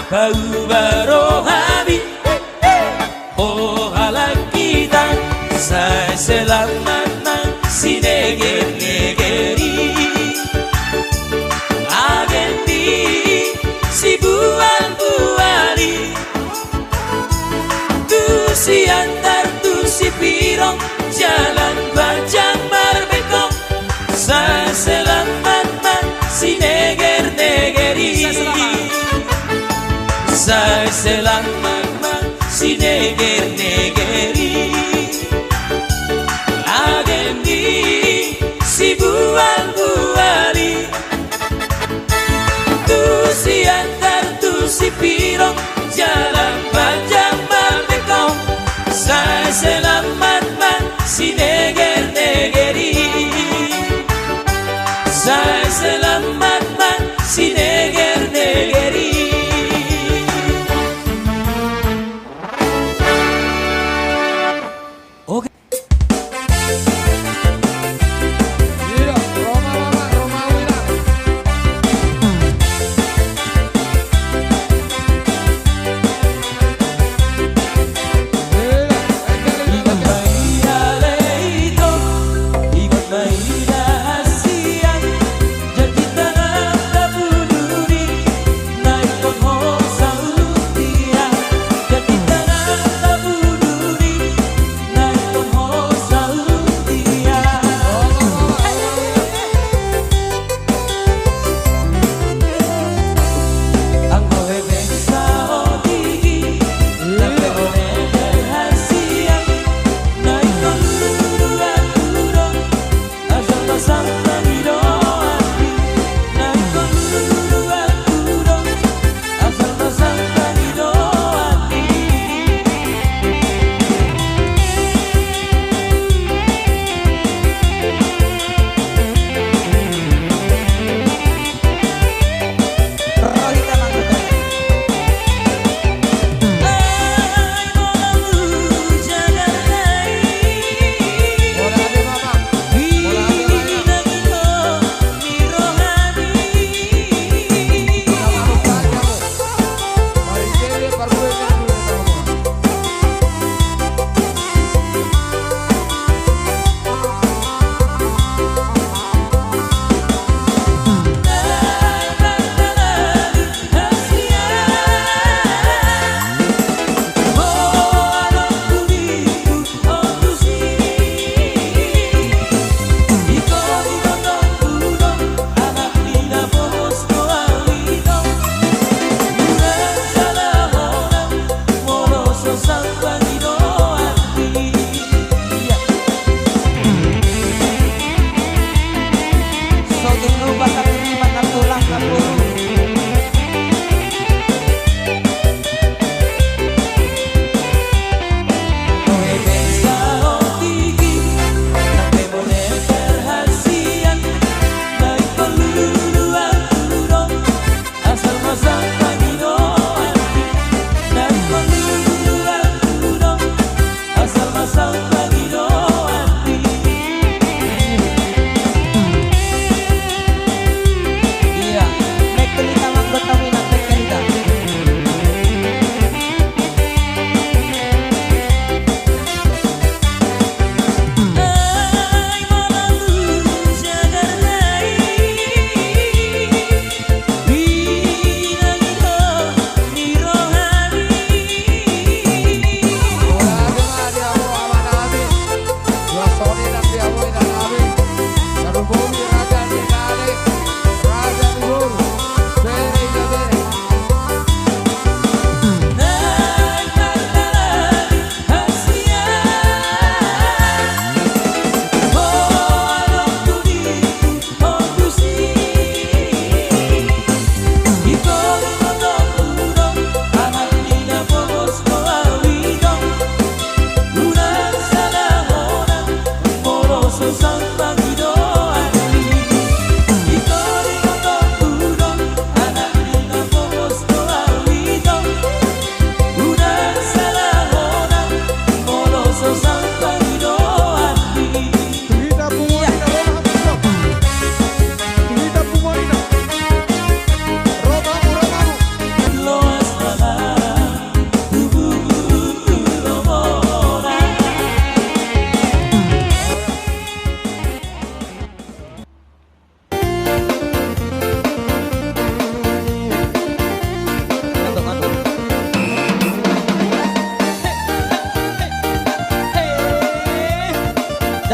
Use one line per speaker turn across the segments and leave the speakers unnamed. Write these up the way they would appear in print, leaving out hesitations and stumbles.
bau barohani. Oh hala kita, saya selamat nang si neger-negeri. Agenti si bual-buali, tu si antar tu si pirong, jalan bajang berbekong. Saya selamat si neger-negeri. Saya selamat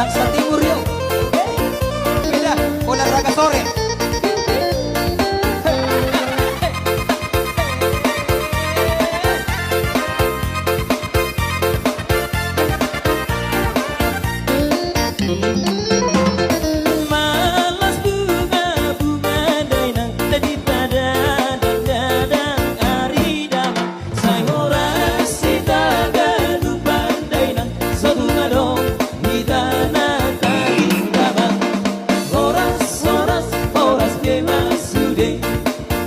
Jaksa Timur yuk. Beda, olahraga sore.
Malas bunga-bunga dainang daripada dadang ari damang say horas sitaga dupan dainang sabunga dong hitana taring damang horas horas horas bemasude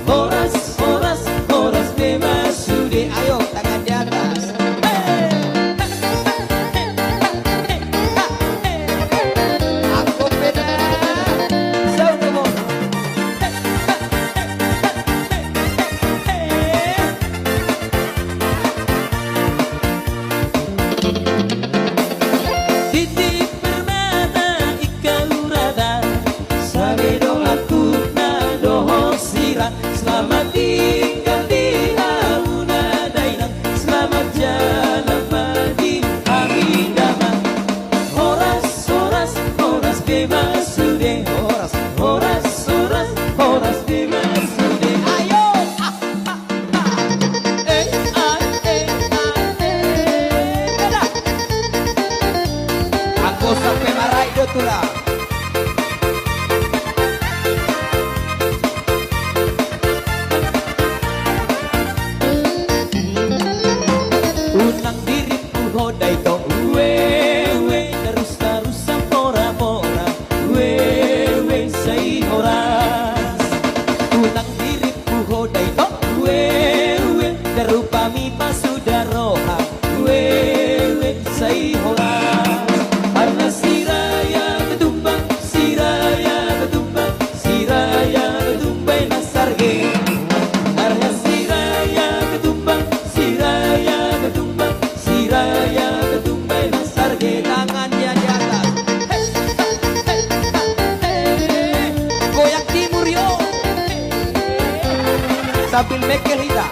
horas horas horas bemasude.
Ayo tangan di atas. Aku beda.
Sound the moon. Titip permata ika urada sabe doaku na doho sira selamat tinggal di auna dainang selamat jalan bagi hari damang horas horas horas bemasude horas horas horas horas bemasude. Ayo beda.
Aku sampai marai dotula.
Unang diriku hodai to wewe terus terus pora pora wewe say horas. Unang diriku hodai to wewe terupami pasudaroha wewe say horas. Karena siraya ketumbang siraya ketumbang siraya ketumbang nasarge. Karena siraya ketumbang siraya ketumbang siraya ketumbang nasarge.
Tangannya di atas. Goyang timur yo. Sambil mekel hita.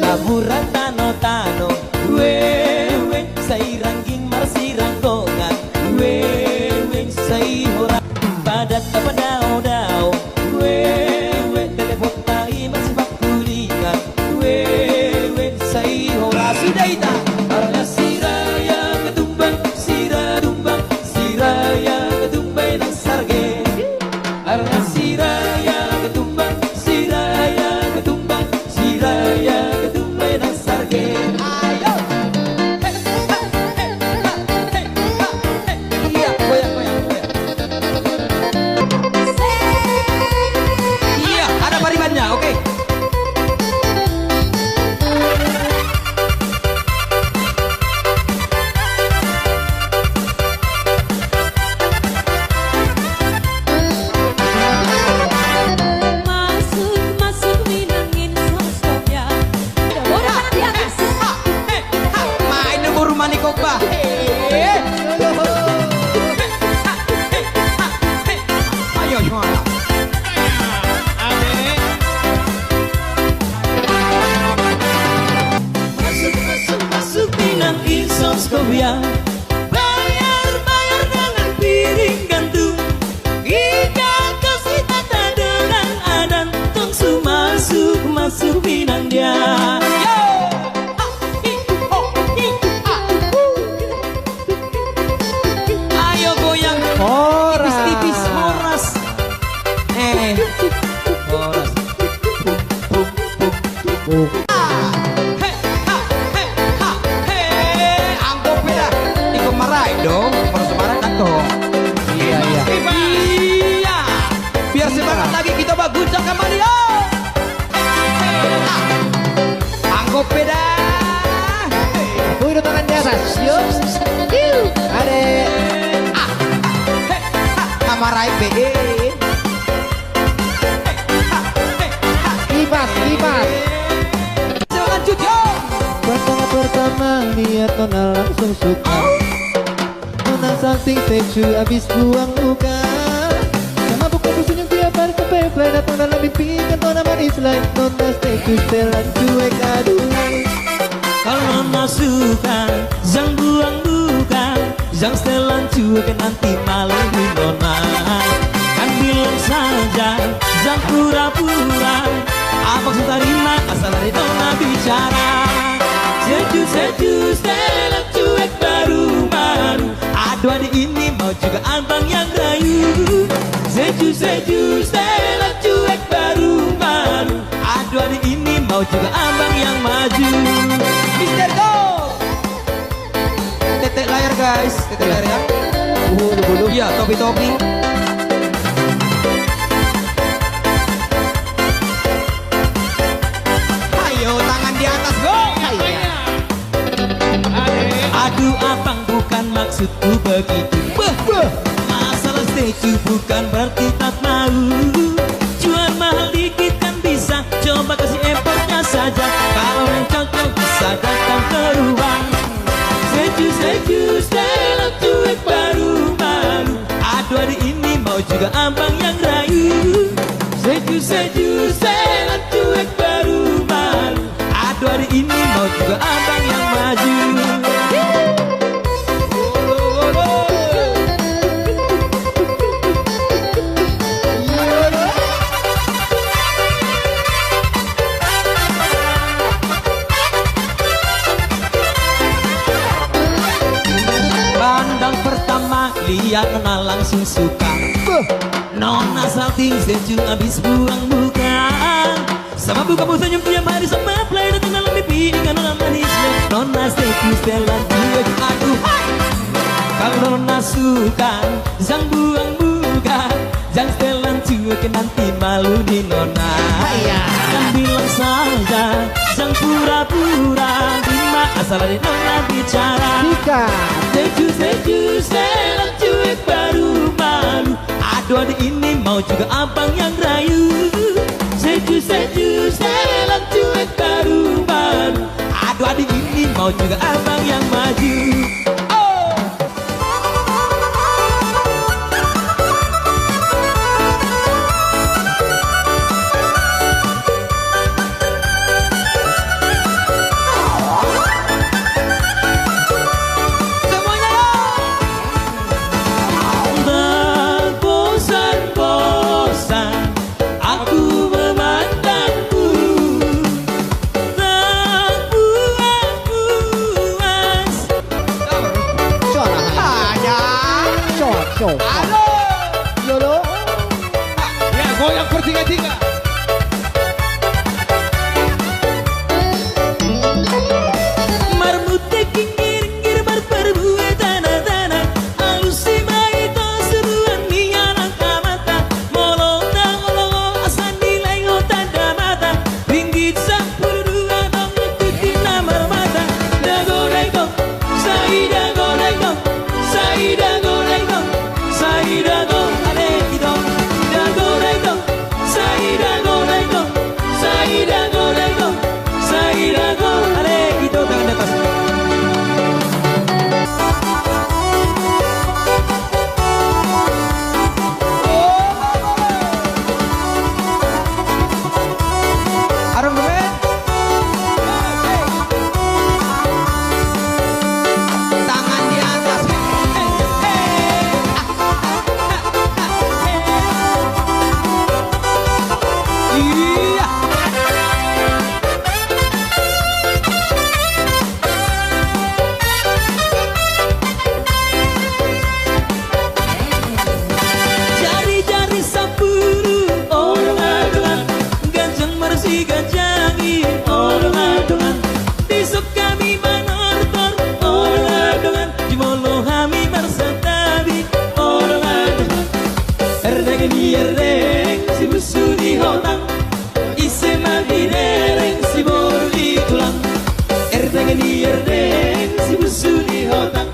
Naburan tano-tano wewe say rangging marsiranggongan wewe say hora padat apa dao-dao wewe telepon tai masih pakulingan wewe say hora sudah ita karena siraya ketumbang sira tumbang siraya ketumbang nang sarge karena siraya ketumbang siraya ketumbang siraya ketumbang nang sarge. Ayo
Iya, goyang goyang goyang. Iya, ada paribannya, oke.
Masuk masuk minangin sosoknya. Orang di atas.
Main nunggu rumah nih kopa. Ayo semua.
masuk masuk masuk Pinang Insomskopia. Bayar bayar dengan piring gantung. Jika kasih tata dengan adan tungsu masuk masuk Pinang dia. Ayo goyang tipis-tipis horas.
Horas. Anggap beda. Iko marai dong. Kalau Semarang kan toh. Iya iya. Iya. Biar semangat lagi kita baguncang kembali. Anggap beda. Udah tangan di atas. Yuk. Ade. Marai PE. Kipas kipas. Lanjut yo.
Pandangan pertama lihat nona langsung suka. Nona salting tecu abis buang luka. Sama buka pusing yang tiap hari play na tona na bibigan tona manis lain nona stay to setelan cuek aduh.
Kalau nona suka, jangan buang-buang, jangan setelan cuek nanti malah nona. Kan bilang saja, jangan pura-pura, apa sudah terima asal dari nona bicara. Seju setelan cuek baru-baru, aduh adik ini mau juga abang yang rayu. Seju setelan cuek baru-baru, aduh adik ini mau juga abang yang maju.
Mister Go. Tetek layar guys, tetek layar ya. Bulu. Iya, topi. Ayo tangan di atas go.
Aduh abang bukan maksudku begitu. Masalah setuju bukan berarti tak mau. Jual mahal dikit kan bisa, coba kasih effortnya saja. Kalau yang cocok bisa datang ke ruang. Seju setelan cuek baru-baru, aduh hari ini mau juga abang yang rayu. Seju setelan cuek baru-baru, aduh hari ini mau juga abang yang maju. Pandang pertama lihat nona langsung suka. Nona salting sejuk abis buang buka. Sama buka mau senyum tiap hari sama play datang dalam mimpi dengan nona manisnya. Nona setelan cuek aduh. Kalau nona suka jangan buang buka, jangan setelan cuek nanti malu di nona. Kan bilang saja jangan pura-pura, terima asal dari nona bicara. Seju setelan cuek baru-baru, aduh adik ini mau juga abang yang rayu. Seju setelan cuek baru-baru, aduh adik ini mau juga abang yang maju.
Halo.
Yolo.
Ya, goyang bertiga-tiga.
Marmute kingir-kingir berperbuat tanah-tanah, alusi maito seruan nialang kamata, molong-molong asan nilai tanda mata, ringgit 10 dong ikuti nama mata. Dago-dago, Saida go-dago, Saida go-dago, Saida go-dago, dago-dago, Saida go-dago, Saida go-dago, Saida go-dago, tangan di atas.
Aransemen. Tangan di atas. Iya.
Jari-jari sapuru, orang-orang, ganjang bersih ganjangi, orang-orang, besok kami menortor, orang-orang, di molo kami bersatabi, orang-orang, erdeng si musuh di hotang, ise mati dereng si boru di tulang, erdeng si musuh di hotang,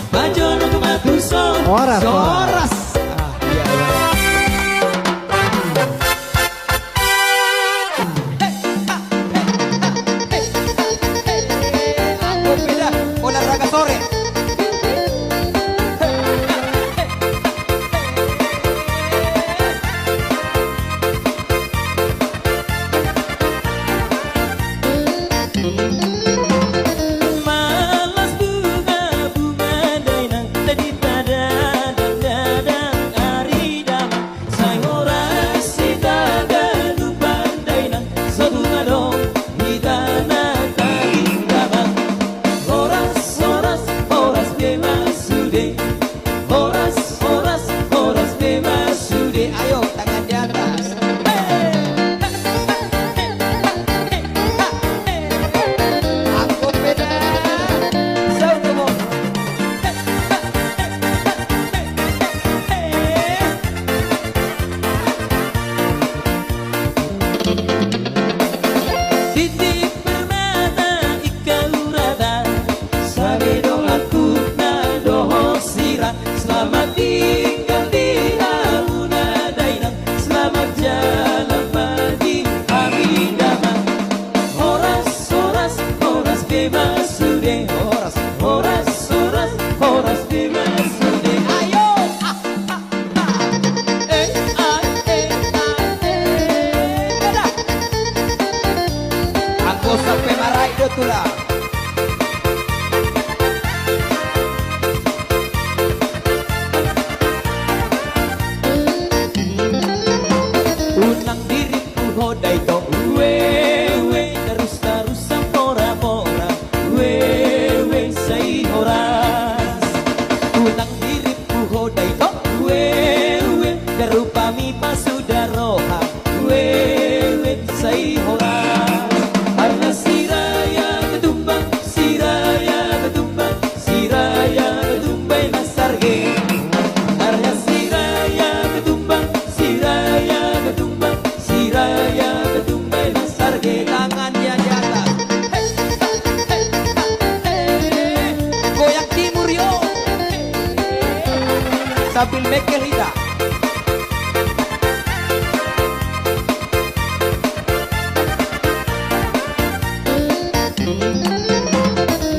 bajono kematuso,
Oras.
Beda olahraga sore.
tinggal di Aluna Dainang, selamat jalan pagi hari damai. Horas, horas, horas bebas sudah. Horas, horas, horas, horas bebas sudah. Ayo,
Aku sampai marah itu tuh lah.
unang diriku hodai to wewe terus terusan pora pora wewe say horas. Unang diriku hodai to wewe darupami pasudaroha wewe say horas. Karena siraya ketumbang siraya ketumbang siraya ketumbang nasarge. Karena siraya ketumbang siraya ketumbang siraya ketumbang nasarge.
Tangannya di atas. Goyang timur yo. Sambil mekel hita.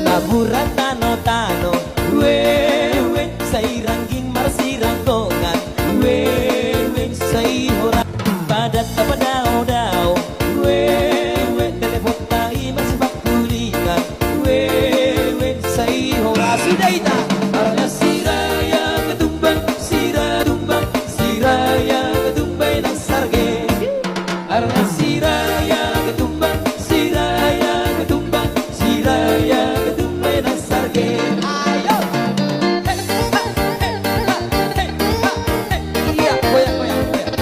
Naburan tano tano wewe say rangging marsirang gongan wewe say hora padat apa dao dao wewe telepon tai masibak kulikan wewe say hora sudah ita. Karena siraya ketumbang siraya tumbang siraya ketumbang nasarge. Karena siraya ketumbang siraya ketumbang siraya ketumbang nasarge. Ayo,
Iya, goyang goyang goyang.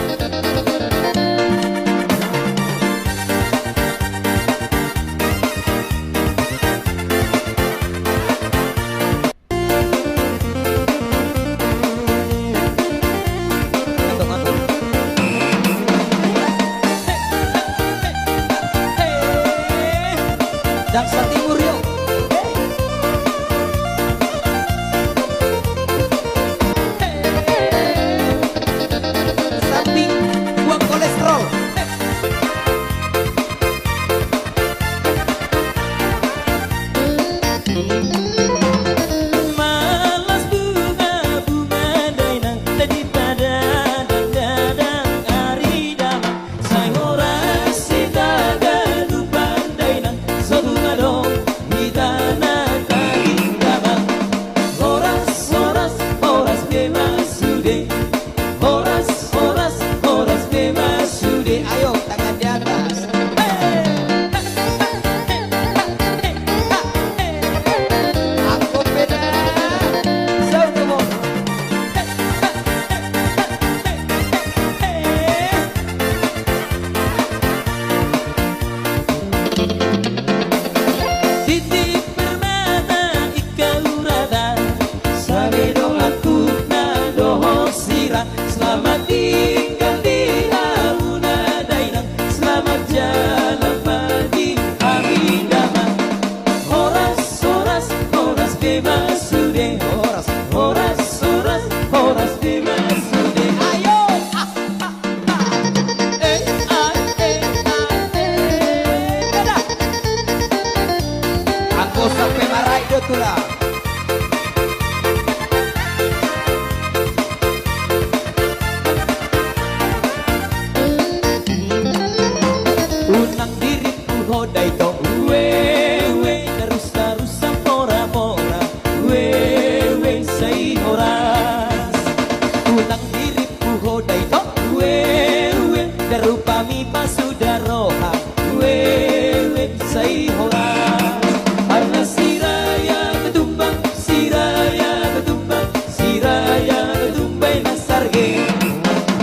Ngantuk, ngantuk. Jaksa timur yuk. Samping buang kolesterol.
Malas bunga-bunga dainang tadi pada dadang ari damang say horas sita gadupan dainang sobunga dong hitana tadi damang. Horas, horas, horas bebas sude. Horas, horas, horas bebas sude.
Ayo tangan di atas. Aku beda. Sound the ball.
Titik permata ika urada sabe dong aku na doho sira. Selamat tinggal di Aluna Dainang, selamat jalan pagi hari damai. Horas, horas, horas bebas sudah. Horas, horas, horas, horas bebas sudah. Ayo, dadah.
Aku sampai marah itu tuh lah.
Unang diriku hodai to wewe terus terusan pora pora wewe say horas. Unang diriku hodai to wewe darupami pasudaroha wewe say horas. Karena siraya ketumbang siraya ketumbang siraya ketumbang nasarge.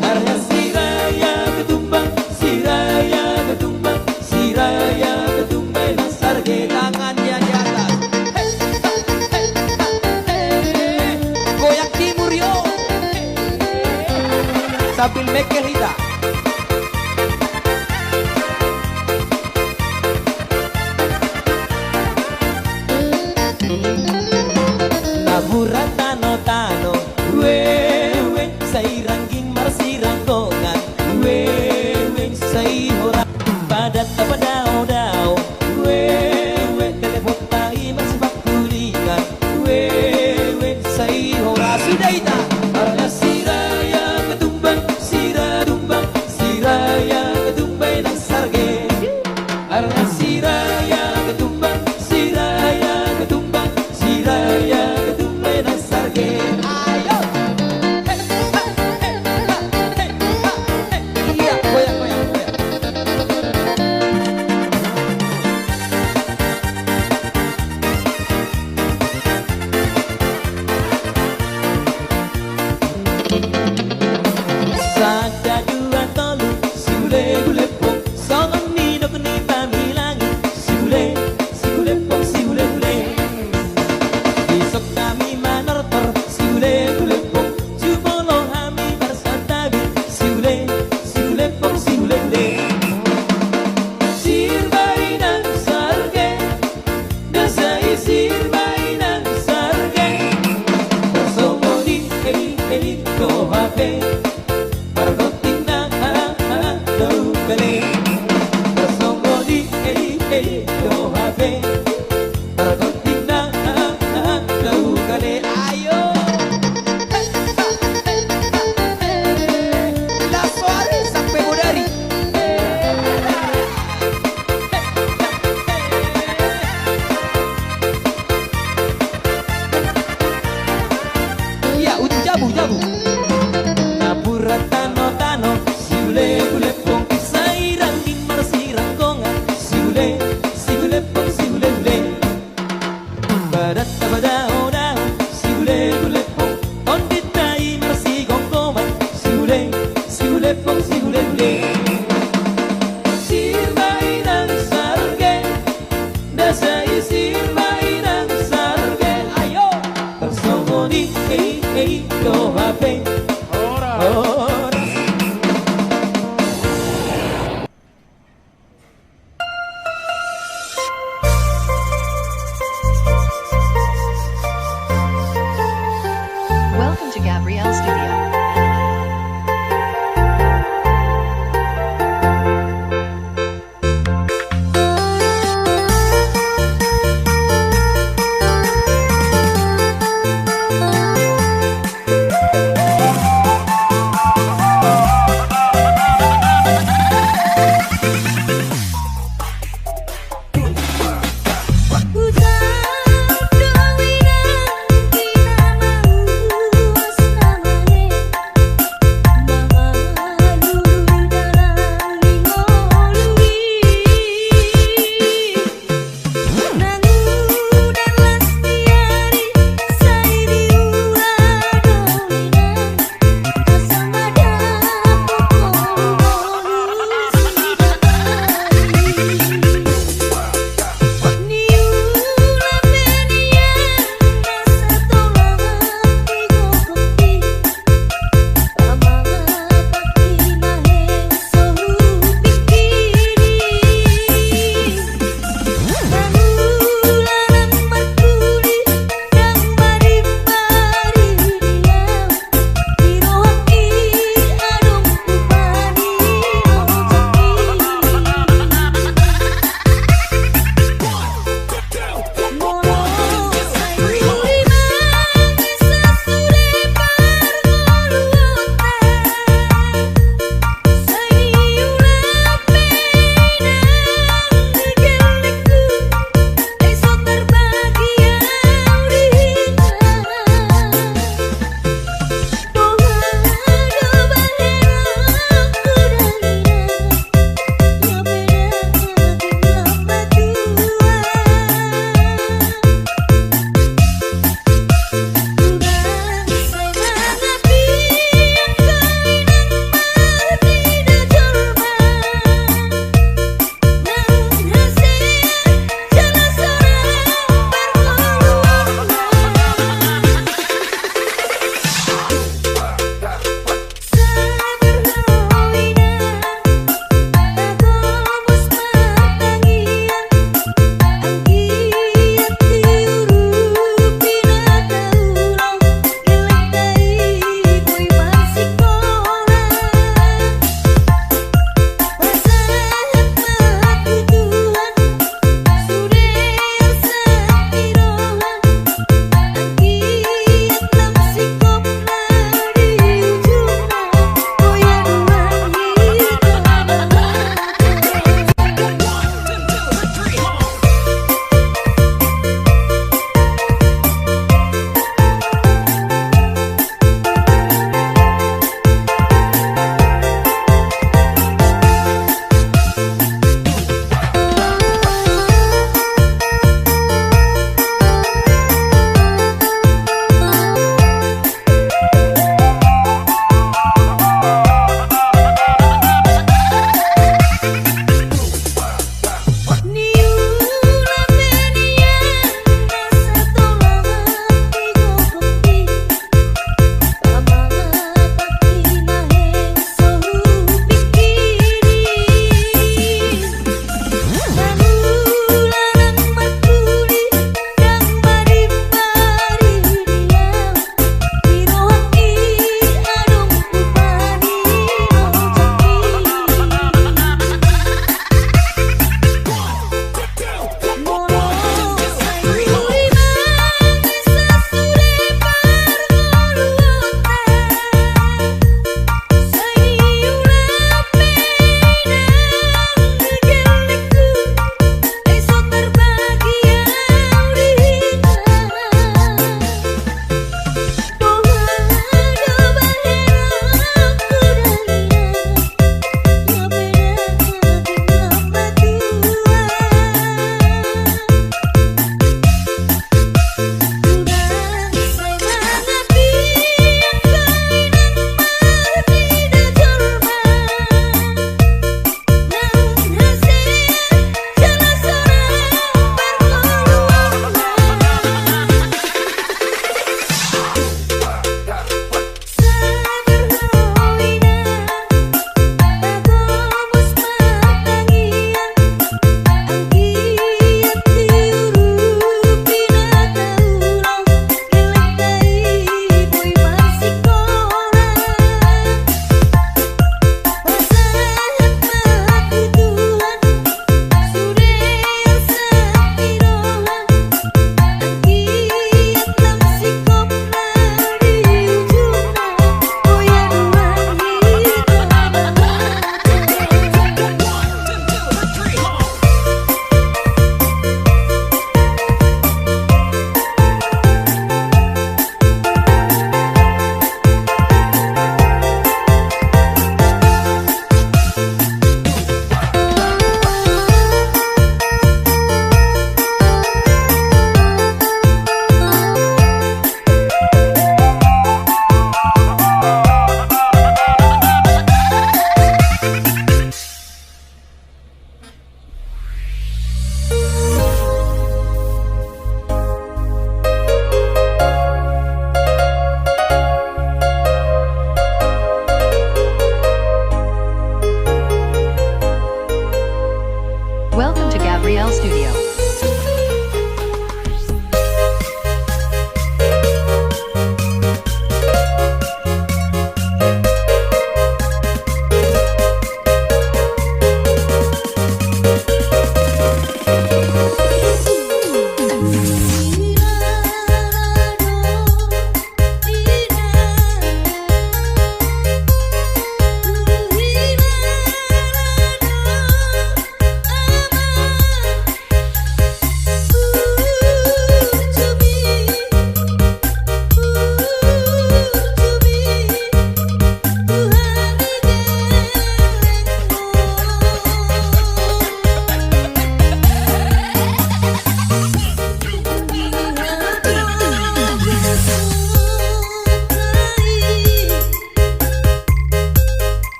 Karena siraya ketumbang siraya ketumbang siraya ketumbang nasarge.
Tangannya di atas. Goyang timur yo. Sambil mekel hita.
Naburan tano tano wewe do HP Margotina do bele Bersongo di do HP Margotina do bele ayo
La Soare sampai Bodari. Iya, uji jabu.
Napura tano siule ule pong isairang di marsirang konga siule pong siule ule badat tabada ona siule ule pong onditai marsi gongkoma siule pong siule ule sirmainang sarge dasai sirmainang sarge ayo tersongo di do HP
Welcome to Gabrielle Studio.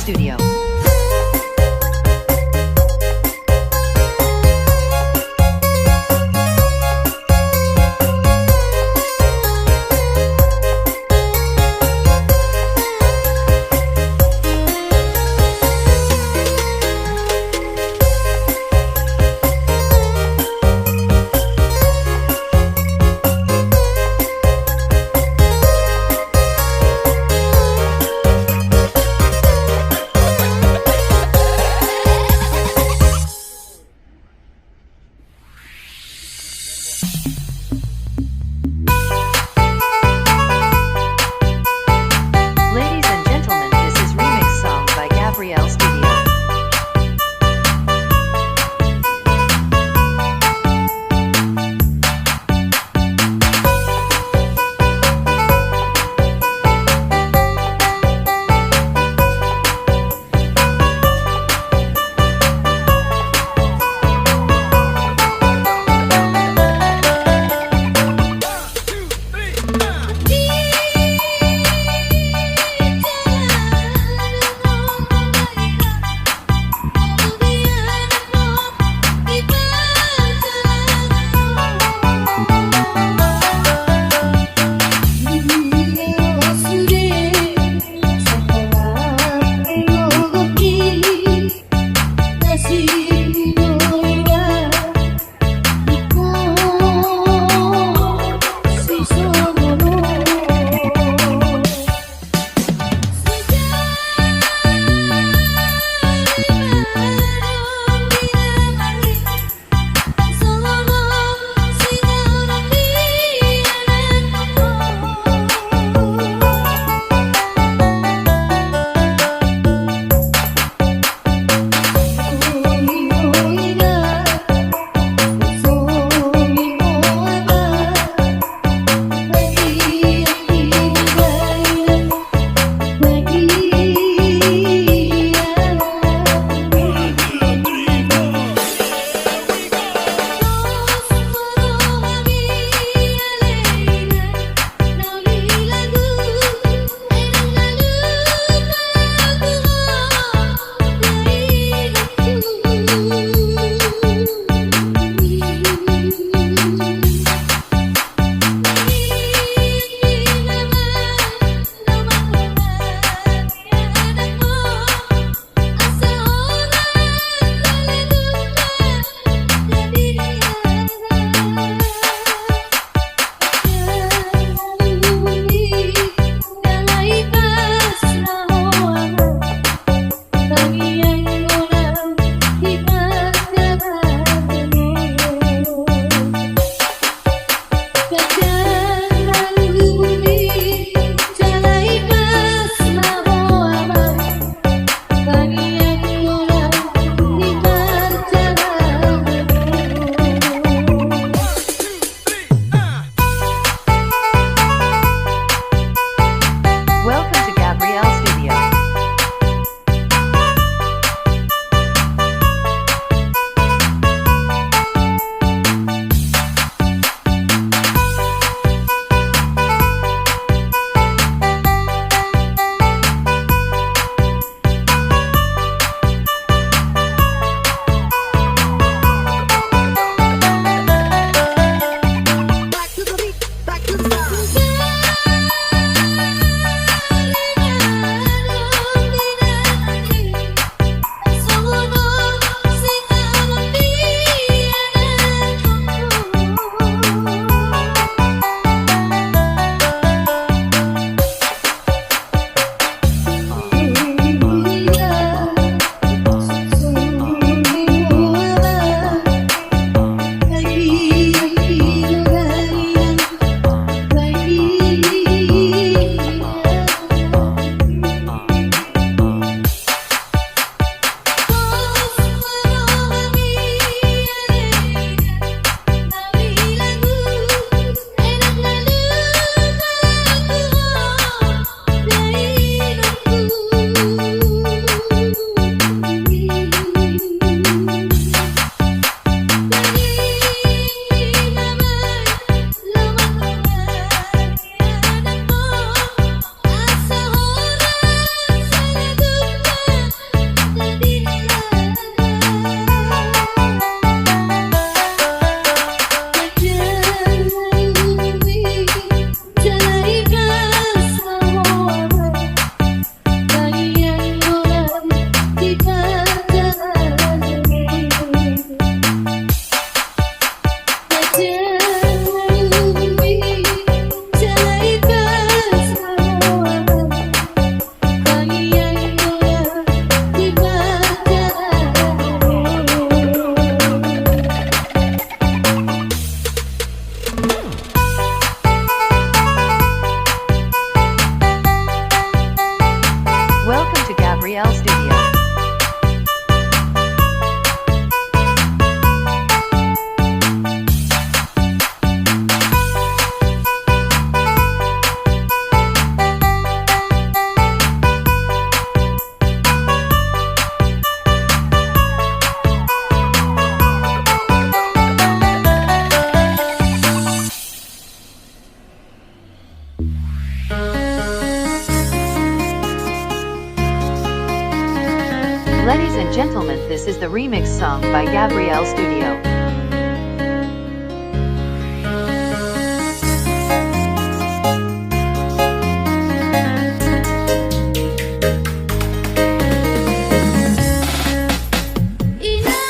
Studio. Ladies and gentlemen, this is the remix song by Gabrielle Studio.
Ina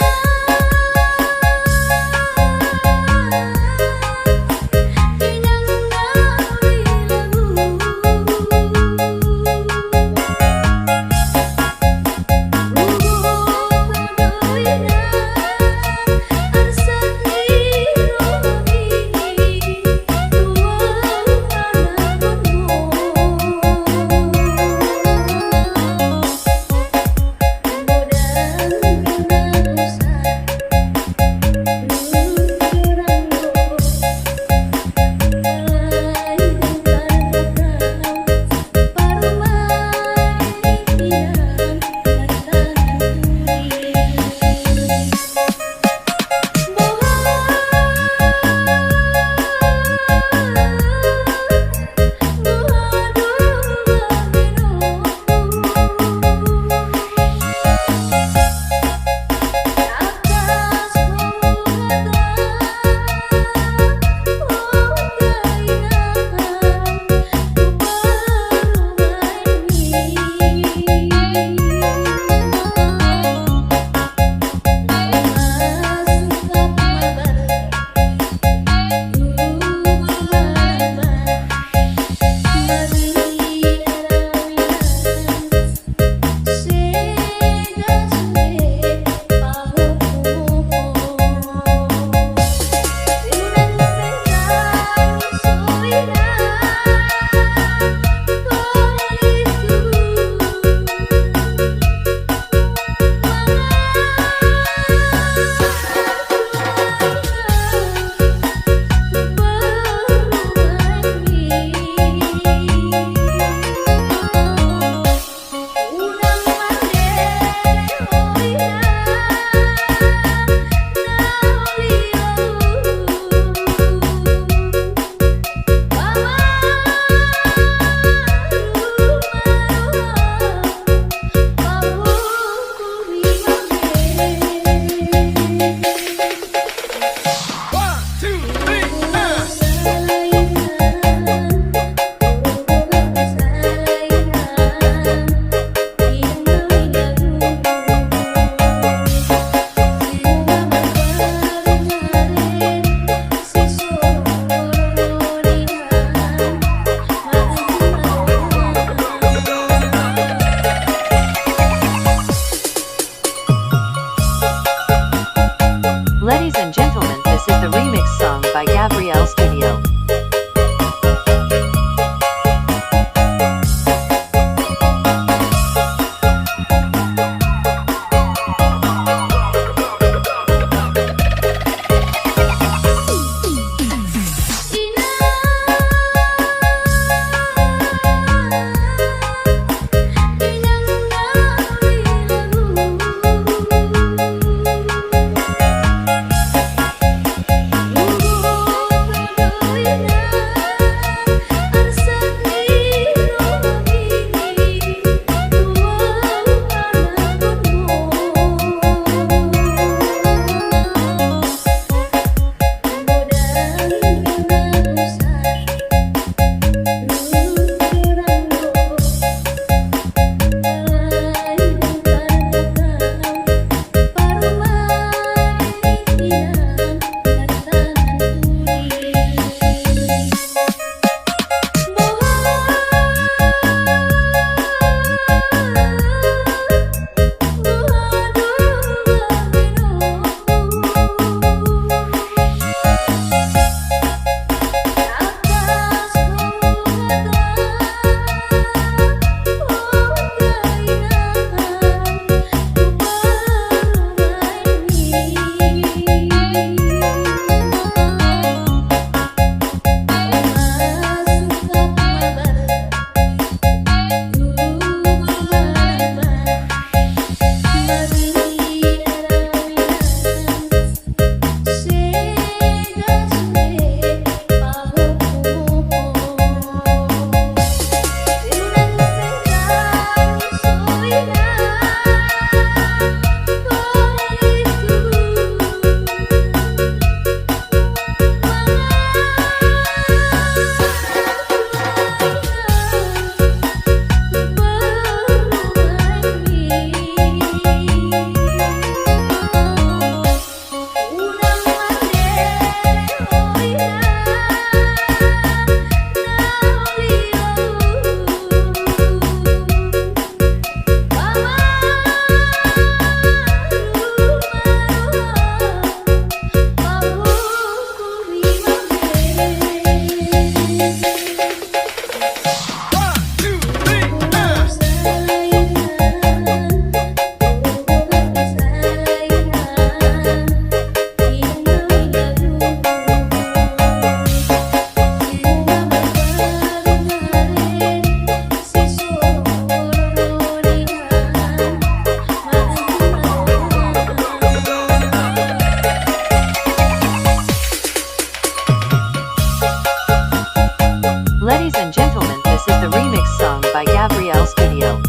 Studio.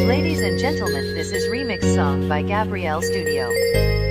Ladies and gentlemen, this is Remix Song by Gabrielle Studio.